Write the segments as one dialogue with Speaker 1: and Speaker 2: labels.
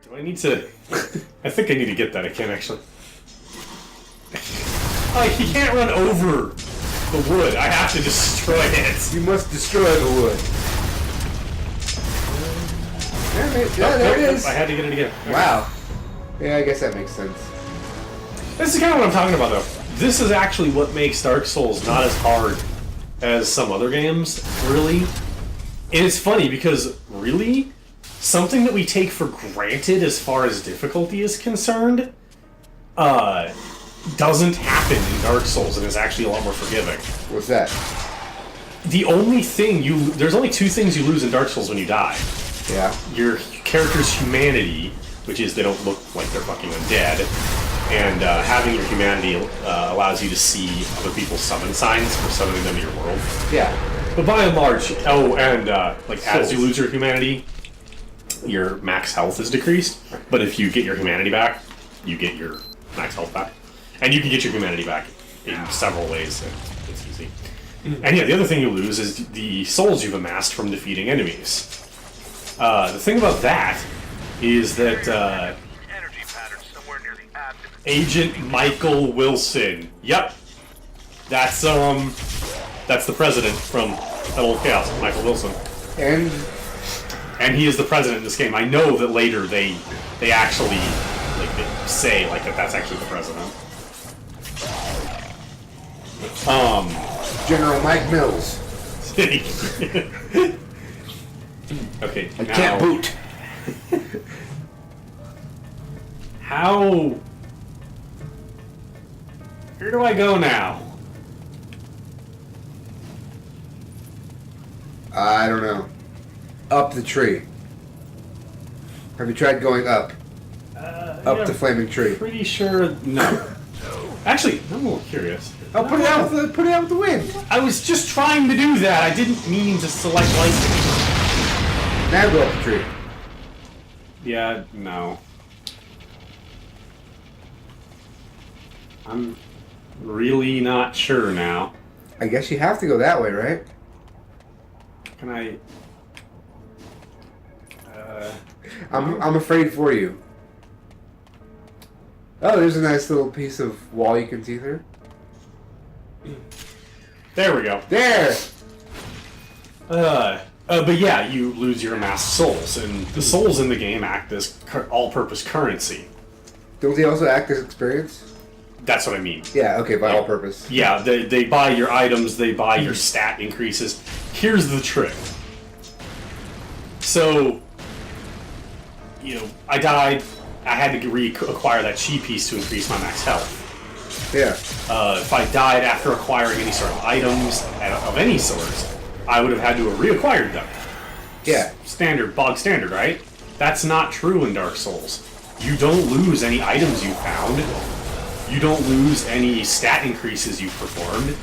Speaker 1: Do I need to... I think I need to get that. I can't actually... Oh, he can't run over the wood. I have to destroy it.
Speaker 2: You must destroy the wood. There it is.
Speaker 1: I had to get it again. Okay.
Speaker 2: Wow. Yeah, I guess that makes sense.
Speaker 1: This is kind of what I'm talking about, though. This is actually what makes Dark Souls not as hard as some other games, really. And it's funny because, really, something that we take for granted as far as difficulty is concerned, doesn't happen in Dark Souls and is actually a lot more forgiving.
Speaker 2: What's that?
Speaker 1: The only thing there's only two things you lose in Dark Souls when you die.
Speaker 2: Yeah.
Speaker 1: Your character's humanity, which is they don't look like they're fucking undead, and having your humanity allows you to see other people's summon signs for summoning them to your world.
Speaker 2: Yeah.
Speaker 1: But by and large, as you lose your humanity, your max health is decreased. But if you get your humanity back, you get your max health back. And you can get your humanity back in several ways. It's easy. And yeah, the other thing you lose is the souls you've amassed from defeating enemies. The thing about that is that Agent Michael Wilson. Yep, that's the president from Battle of Chaos, Michael Wilson. And he is the president in this game. I know that later they actually they say that that's actually the president.
Speaker 2: General Mike Mills.
Speaker 1: Okay,
Speaker 2: I can't boot.
Speaker 1: How? Where do I go now?
Speaker 2: I don't know. Up the tree. Have you tried going up? Up the flaming tree.
Speaker 1: Pretty sure no. Actually, I'm a little curious.
Speaker 2: Oh, put it out with the wind.
Speaker 1: I was just trying to do that. I didn't mean to select lightning.
Speaker 2: Now go up the tree.
Speaker 1: Yeah, no. I'm really not sure now.
Speaker 2: I guess you have to go that way, right?
Speaker 1: Can I?
Speaker 2: I'm afraid for you. Oh, there's a nice little piece of wall you can see through.
Speaker 1: There we go.
Speaker 2: There!
Speaker 1: But yeah, you lose your amassed souls, and the souls in the game act as all-purpose currency.
Speaker 2: Don't they also act as experience?
Speaker 1: That's what I mean.
Speaker 2: Yeah, okay, by all purpose.
Speaker 1: Yeah, they buy your items, they buy your stat increases. Here's the trick. So, I died, I had to reacquire that chi piece to increase my max health.
Speaker 2: Yeah.
Speaker 1: If I died after acquiring any sort of items of any sort, I would have had to have reacquired them.
Speaker 2: Yeah.
Speaker 1: Bog standard, right? That's not true in Dark Souls. You don't lose any items you found. You don't lose any stat increases you performed.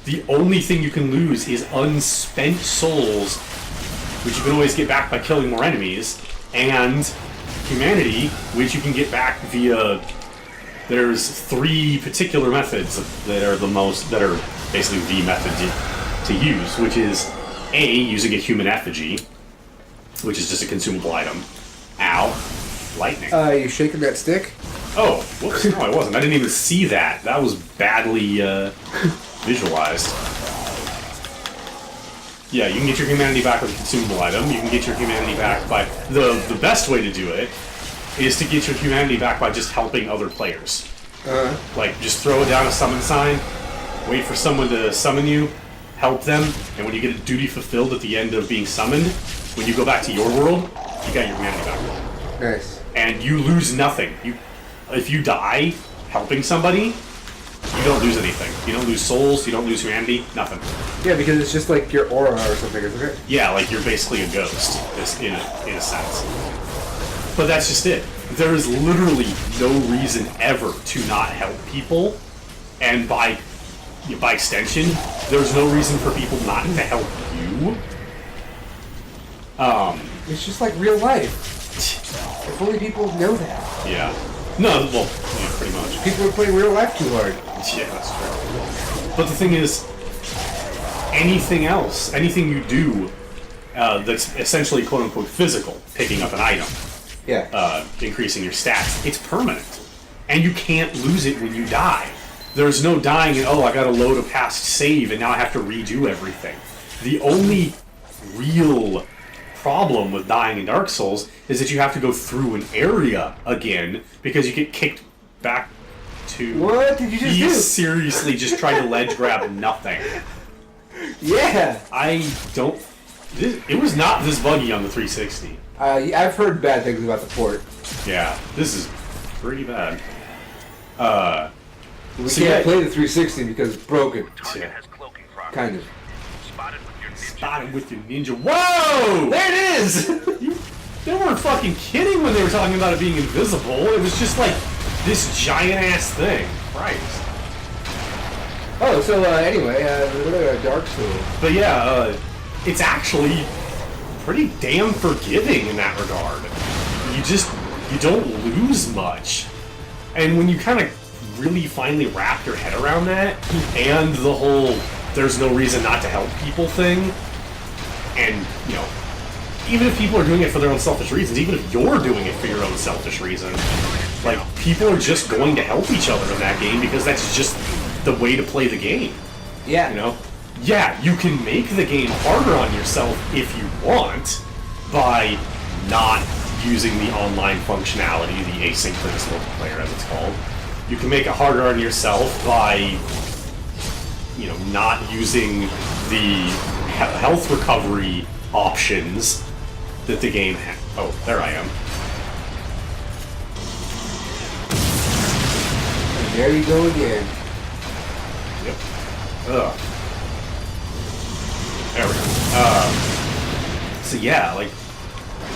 Speaker 1: The only thing you can lose is unspent souls, which you can always get back by killing more enemies, and humanity, which you can get back via... There's 3 particular methods that are basically the method to use, which is A, using a human effigy, which is just a consumable item. Ow. Lightning.
Speaker 2: You shaking that stick?
Speaker 1: Oh, whoops. No, I wasn't. I didn't even see that. That was badly visualized. Yeah, you can get your humanity back with a consumable item. You can get your humanity back by... The best way to do it is to get your humanity back by just helping other players. Just throw down a summon sign, wait for someone to summon you, help them, and when you get a duty fulfilled at the end of being summoned, when you go back to your world, you got your humanity back.
Speaker 2: Nice.
Speaker 1: And you lose nothing. If you die helping somebody, you don't lose anything. You don't lose souls, you don't lose humanity, nothing.
Speaker 2: Yeah, because it's just like your aura or something, isn't it?
Speaker 1: Yeah, like you're basically a ghost, in a sense. But that's just it. There is literally no reason ever to not help people, and by extension, there's no reason for people not to help you.
Speaker 2: It's just like real life. If only people know that.
Speaker 1: Yeah. No, well, yeah, pretty much.
Speaker 2: People are playing real life too hard.
Speaker 1: Yeah, that's true. But the thing is, anything you do that's essentially quote-unquote physical, picking up an item, increasing your stats, it's permanent. And you can't lose it when you die. There's no dying and, I gotta load a past save and now I have to redo everything. The only real problem with dying in Dark Souls is that you have to go through an area again because you get kicked back to...
Speaker 2: What did you just do?
Speaker 1: He seriously just tried to ledge grab nothing.
Speaker 2: Yeah!
Speaker 1: It was not this buggy on the 360.
Speaker 2: I've heard bad things about the port.
Speaker 1: Yeah, this is pretty bad.
Speaker 2: We can't play the 360 because it's broken.
Speaker 1: Yeah.
Speaker 2: Kind of.
Speaker 1: Spotted with your ninja. Whoa!
Speaker 2: There it is!
Speaker 1: They weren't fucking kidding when they were talking about it being invisible. It was just like this giant-ass thing. Christ.
Speaker 2: Oh, so anyway, what about Dark Souls?
Speaker 1: But yeah, it's actually pretty damn forgiving in that regard. You don't lose much. And when you kind of really finally wrap your head around that, and the whole there's no reason not to help people thing, and, even if people are doing it for their own selfish reasons, even if you're doing it for your own selfish reason, like, people are just going to help each other in that game because that's just the way to play the game.
Speaker 2: Yeah.
Speaker 1: Yeah, you can make the game harder on yourself if you want by not using the online functionality, the asynchronous multiplayer as it's called. You can make it harder on yourself by, not using the health recovery options that the game has. Oh, there I am.
Speaker 2: And there you go again.
Speaker 1: Yep. Ugh. There we go. So yeah, like,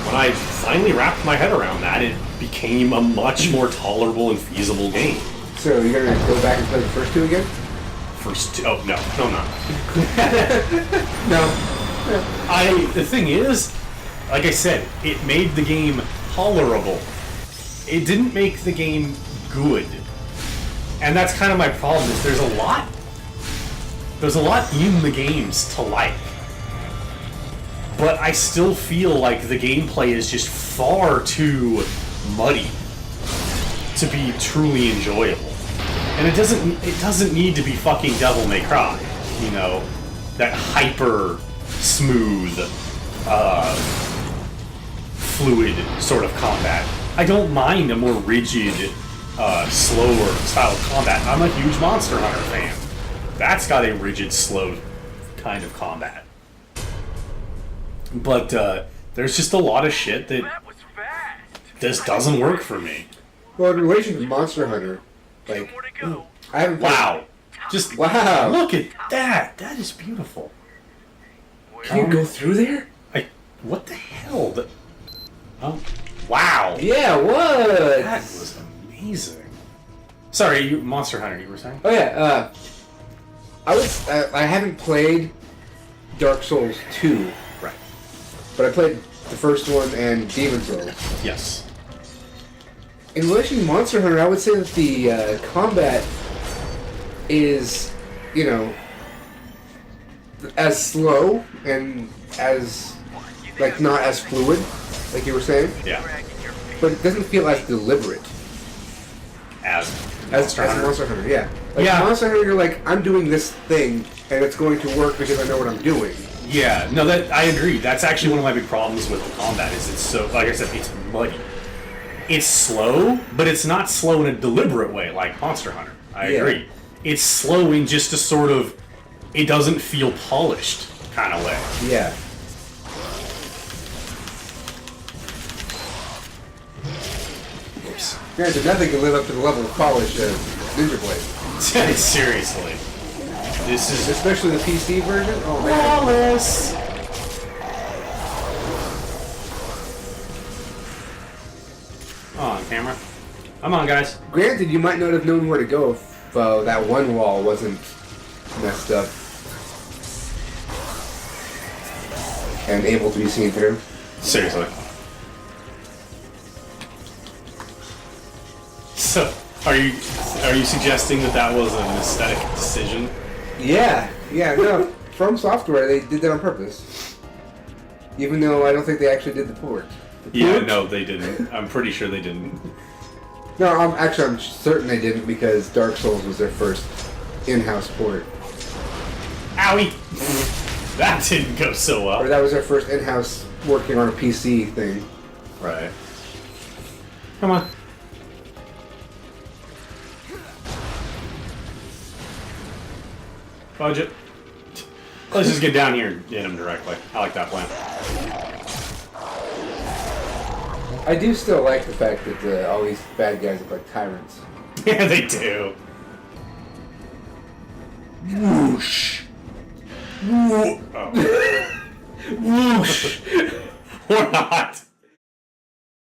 Speaker 1: when I finally wrapped my head around that, it became a much more tolerable and feasible game.
Speaker 2: So you're gonna go back and play the first two again?
Speaker 1: First two? Oh, no, I'm not.
Speaker 2: No.
Speaker 1: The thing is, like I said, it made the game tolerable. It didn't make the game good. And that's kind of my problem, is there's a lot in the games to like. But I still feel like the gameplay is just far too muddy to be truly enjoyable. And it doesn't need to be fucking Devil May Cry, that hyper smooth, fluid sort of combat. I don't mind a more rigid, slower style of combat. I'm a huge Monster Hunter fan. That's got a rigid, slow kind of combat. But there's just a lot of shit that just doesn't work for me.
Speaker 2: Well, in relation to Monster Hunter, like, I haven't played...
Speaker 1: Wow. Just
Speaker 2: wow.
Speaker 1: Look at that. That is beautiful.
Speaker 2: Can you go through there?
Speaker 1: What the hell? Wow.
Speaker 2: Yeah, what?
Speaker 1: That was amazing. Sorry, Monster Hunter, you were saying?
Speaker 2: Oh yeah, I haven't played Dark Souls 2.
Speaker 1: Right.
Speaker 2: But I played the first one and Demon's Souls.
Speaker 1: Yes.
Speaker 2: In relation to Monster Hunter, I would say that the combat is, as slow and as, not as fluid, like you were saying.
Speaker 1: Yeah.
Speaker 2: But it doesn't feel as deliberate.
Speaker 1: As
Speaker 2: Monster Hunter, yeah.
Speaker 1: Yeah.
Speaker 2: Monster Hunter, you're like, I'm doing this thing, and it's going to work because I know what I'm doing.
Speaker 1: Yeah, no, I agree. That's actually one of my big problems with the combat, is it's so, like I said, it's muddy. It's slow, but it's not slow in a deliberate way like Monster Hunter. I agree. It's slow in just a sort of, it doesn't feel polished kind of way.
Speaker 2: Yeah.
Speaker 1: Oops.
Speaker 2: Granted, nothing can live up to the level of polish as Ninja Blade.
Speaker 1: Seriously. This is...
Speaker 2: Especially the PC version? Oh, man.
Speaker 1: Flawless! On camera. I'm on, guys.
Speaker 2: Granted, you might not have known where to go if that one wall wasn't messed up and able to be seen through.
Speaker 1: Seriously. So, are you suggesting that was an aesthetic decision?
Speaker 2: Yeah, no. From Software, they did that on purpose. Even though I don't think they actually did the port.
Speaker 1: Yeah, no, they didn't. I'm pretty sure they didn't.
Speaker 2: No, I'm certain they didn't because Dark Souls was their first in-house port.
Speaker 1: Owie! That didn't go so well.
Speaker 2: Or that was their first in-house working on a PC thing.
Speaker 1: Right. Come on. Budget. Let's just get down here and hit him directly. I like that plan.
Speaker 2: I do still like the fact that all these bad guys look like tyrants.
Speaker 1: Yeah, they do. Whoosh. Oh.
Speaker 2: Whoosh!
Speaker 1: Or not.